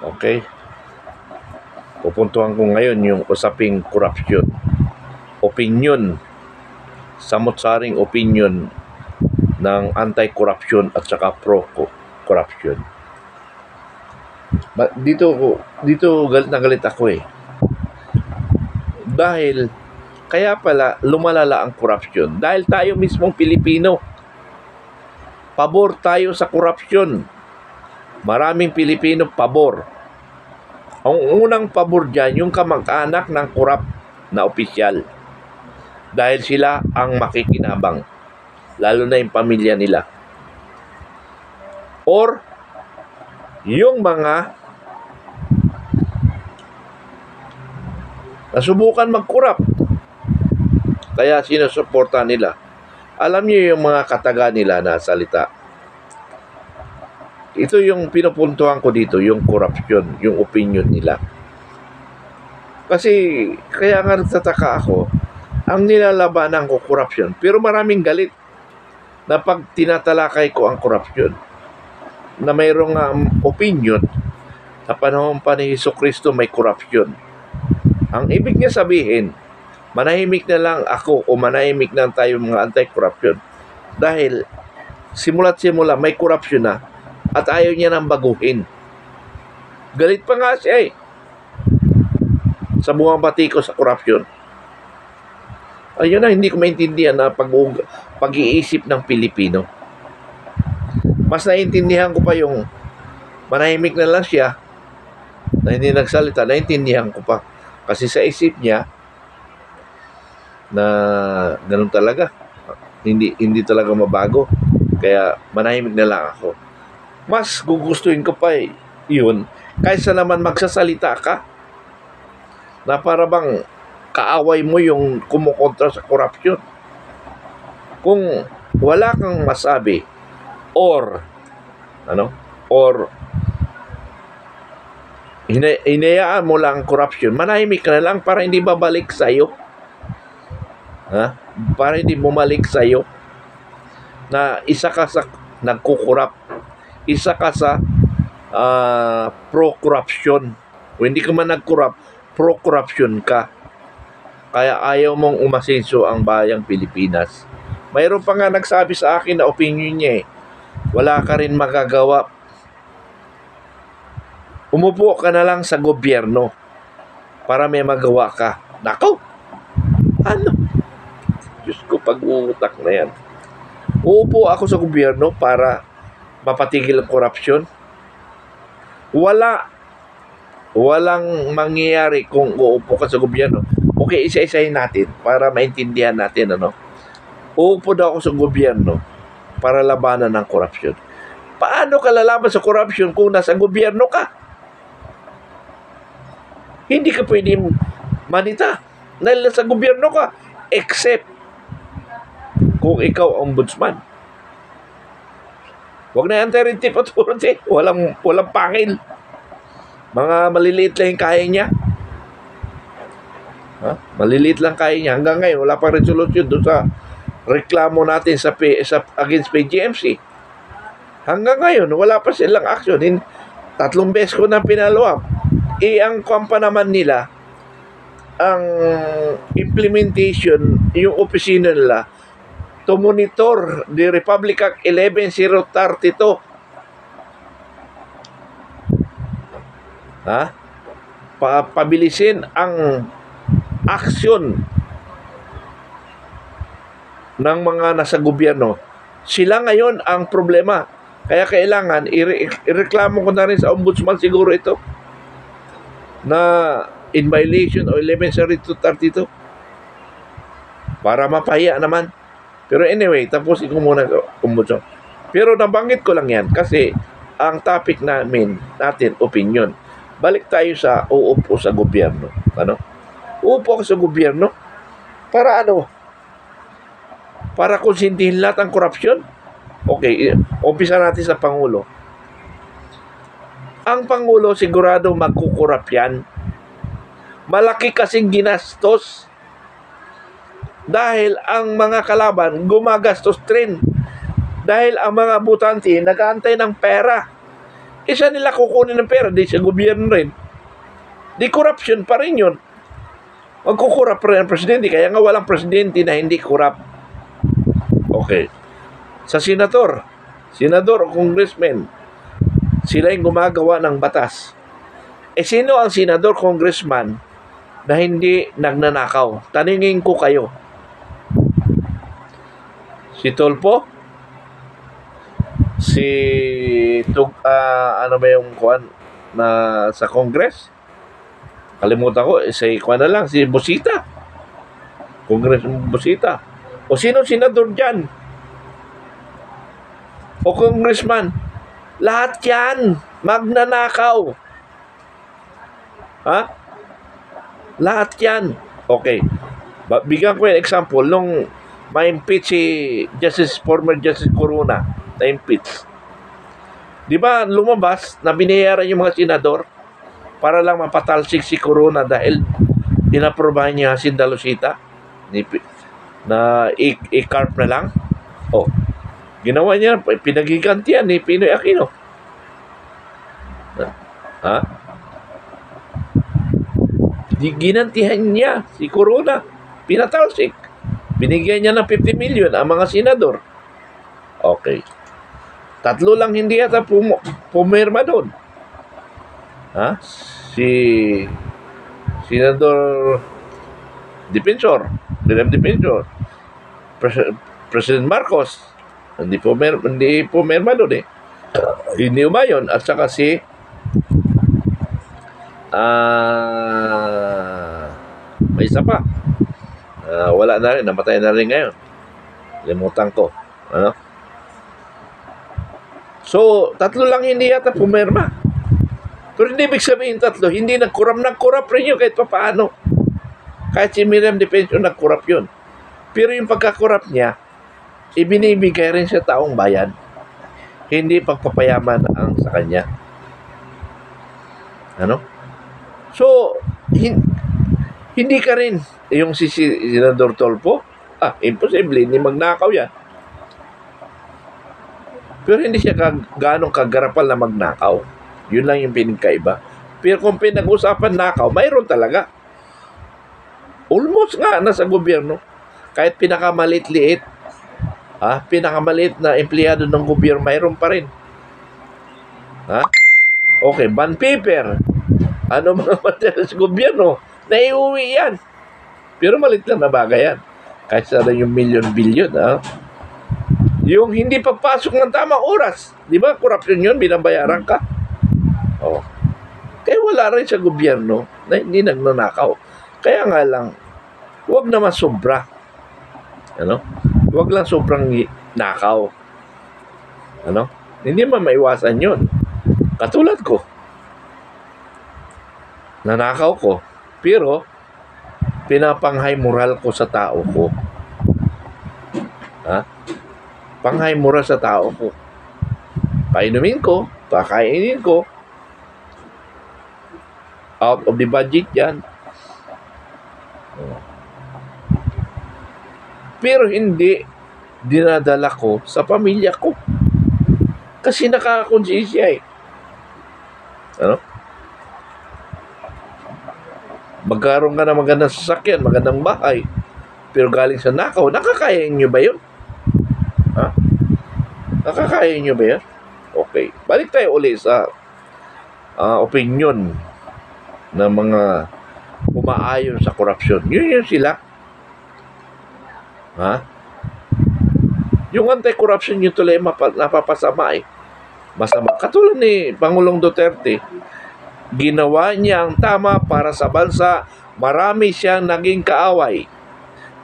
Okay? Pupuntuhan ko ngayon yung usaping korupsyon. Opinion, samot-saring opinion ng anti-corruption at saka pro-corruption. Dito galit na galit ako eh. Dahil kaya pala lumalala ang corruption. Dahil tayo mismong Pilipino, pabor tayo sa corruption. Maraming Pilipino pabor. Ang unang pabor dyan, yung kamag-anak ng corrupt na opisyal. Dahil sila ang makikinabang. Lalo na yung pamilya nila. Or, yung mga nasubukan mag-corrupt. Kaya sinusuporta nila. Alam niyo yung mga kataga nila na salita. Ito yung pinupuntuhan ko dito, yung corruption, yung opinion nila. Kasi, kaya nga nagtataka ako, ang nilalabanan ko corruption. Pero maraming galit na pag tinatalakay ko ang corruption, na mayroong opinion, sa panahon pa ni Jesucristo may corruption. Ang ibig niya sabihin, manahimik na lang ako o manahimik na tayo mga anti-corruption. Dahil simula't simula may corruption na at ayaw niya nang baguhin. Galit pa nga siya eh. Sa bumabati ko sa corruption. Ayun na, hindi ko maintindihan na pag-iisip ng Pilipino. Mas naiintindihan ko pa yung manahimik na lang siya na hindi nagsalita, naiintindihan ko pa. Kasi sa isip niya na ganun talaga. Hindi talaga mabago. Kaya manahimik na lang ako. Mas gugustuhin ko pa yun kaysa naman magsasalita ka na para bang kaaway mo yung kumukontra sa corruption. Kung wala kang masabi or hinayaan mo lang corruption, manahimik ka na lang para hindi babalik sa'yo. Para hindi bumalik sa'yo na isa ka sa nagkukurap, isa ka sa pro-corruption. Kung hindi ka man nag-corrupt, pro-corruption ka. Kaya ayaw mong umasenso ang bayang Pilipinas. Mayroon pa nga nagsabi sa akin na opinion niya wala ka rin magagawa. Umupo ka na lang sa gobyerno para may magawa ka. Nako! Ano? Diyos ko, pag-uutak na yan. Uupo ako sa gobyerno para mapatigil ang korupsyon. Walang mangyayari kung uupo ka sa gobyerno. Okay, isa-isahin natin para maintindihan natin, Uupo daw ako sa gobyerno para labanan ng korupsyon. Paano ka lalaban sa korupsyon kung nasa gobyerno ka? Hindi ka pwede manita dahil nasa gobyerno ka, except kung ikaw ang ombudsman. Huwag na anti-rentip at authority. Walang pangil. Mga maliliit lang yung kaya niya. Maliliit lang kaya niya. Hanggang ngayon, wala pang resolution doon sa reklamo natin sa against PGMC. Hanggang ngayon, wala pa silang action. 3 beses ko na pinalo-up. Ang kampa naman nila, ang implementation, yung opisina nila, to monitor the Republic Act 11032. Pabilisin ang aksyon ng mga nasa gobyerno. Sila ngayon ang problema. Kaya kailangan ireklamo ko na rin sa ombudsman siguro ito na in violation of 11.32 para mapahiya naman. Pero anyway, tapusin ko muna ombudsman. Pero nabanggit ko lang yan kasi ang topic natin, opinion. Balik tayo sa uupo sa gobyerno. Uupo ka sa gobyerno para para konsintihin lahat ang korupsyon? Okay, umpisa natin sa Pangulo. Ang Pangulo sigurado magkukurap yan. Malaki kasing ginastos. Dahil ang mga kalaban gumagastos rin. Dahil ang mga butante nag-aantay ng pera. Isa nila kukunin ng pera, di sa gobyerno rin. Di corruption pa rin yun. Magkukurap pa rin ang presidente. Kaya nga walang presidente na hindi corrupt. Okay. Sa senador o congressman, sila yung gumagawa ng batas. Sino ang senador, congressman na hindi nagnanakaw? Tanungin ko kayo. Si Tulfo? Ano ba yung kuan na sa Congress? Kalimutan ko, si kuan na lang, si Busita. Congressman Busita. O sino senador dyan? O congressman? Lahat yan, magnanakaw. Ha? Lahat yan. Okay. Bigyan ko yung example, nung ma-impeach si former Justice Corona, na-impeach. Di ba lumabas na binayaran yung mga senador para lang mapatalsik si Corona dahil inaprobahan niya si Dalosita na i-carp na lang? Oh, ginawa niya, pinagigantian ni Pinoy Aquino. Ha? Ginantihan niya si Corona, pinatalsik. Binigyan niya ng 50 million ang mga senador. Okay. 3 lang hindi yata pumirma doon. Ha? Si Senador Defensor, President Marcos, hindi pumirma doon eh. Hindi umayon. At saka si may isa pa. Wala na rin. Namatay na rin ngayon. Limutan ko. Ano? So, 3 lang hindi yata pumirma. Pero hindi ibig sabihin 3. Hindi nag-corrupt rin yun kahit pa paano. Kahit si Miriam Defensor nag-corrupt yun. Pero yung pagka-corrupt niya, ibinibigay rin sa taong bayan. Hindi pagpapayaman ang sa kanya. Ano? So, hindi ka rin yung si Senador Tulfo. Imposible, hindi magnakaw yan. Pero hindi siya ganong kagarapal na magnakaw. Yun lang yung pinagkaiba. Pero kung pinag-usapan nakaw, mayroon talaga. Almost nga nasa gobyerno. Kahit pinakamalit-liit, pinakamalit na empleyado ng gobyerno, mayroon pa rin. Ha? Okay, bond paper. Ano mga material sa gobyerno? Naiuwi yan. Pero malit lang na bagay yan. Kahit sana yung million-billion, yung hindi pagpasok ng tamang oras. Di ba? Corruption yun, binabayaran ka. Oh. Kaya wala rin sa gobyerno na hindi nagnanakaw. Kaya nga lang, huwag naman sobra. Ano? Huwag lang sobrang nakaw. Ano? Hindi man maiwasan yun. Katulad ko. Nanakaw ko. Pero, pinapanghay moral ko sa tao ko. Ha? Panghay moral sa tao ko. Painumin ko, pakainin ko. Out of the budget yan. Pero hindi dinadala ko sa pamilya ko. Kasi nakakakonsensya eh. Ano? Magkaroon ka na magandang sasakyan, magandang bahay, pero galing sa nakaw, nakakaya nyo ba yun? Ha? Nakakaya nyo ba yun? Okay. Balik tayo ulit sa opinion ng mga umaayon sa korupsyon. Yun sila. Ha? Yung anti-corruption yung tuloy napapasama eh. Masama. Katulad ni Pangulong Duterte, ginawa niya ang tama para sa bansa. Marami siyang naging kaaway.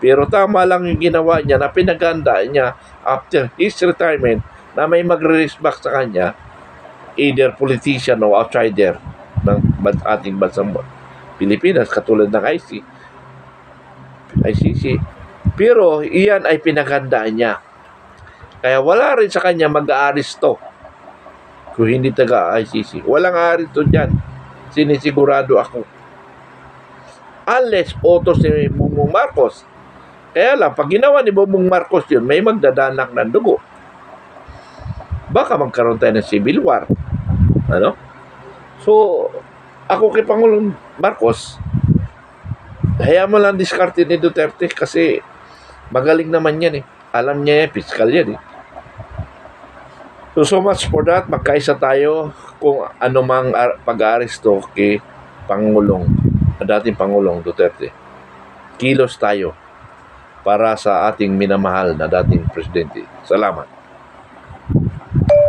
Pero tama lang yung ginawa niya na pinaganda niya after his retirement na may magre-release back sa kanya, either politician o outsider ng ating bansang Pilipinas, katulad ng ICC. Pero iyan ay pinaghandaan niya. Kaya wala rin sa kanya mag-aaresto kung hindi taga-ICC. Walang aaresto dyan. Sinisigurado ako. Unless utos ni Bongbong Marcos. Kaya lang, pag ginawa ni Bongbong Marcos yun, may magdadanak ng dugo. Baka magkaroon tayo ng civil war. Ano? So, ako kay Pangulong Marcos, hayaan mo lang diskarte ni Duterte kasi magaling naman yan eh. Alam niya yan, fiscal yan eh. So much for that. Magkaisa tayo kung ano mang pag-aaresto kay dating Pangulong Duterte. Kilos tayo para sa ating minamahal na dating presidente. Salamat.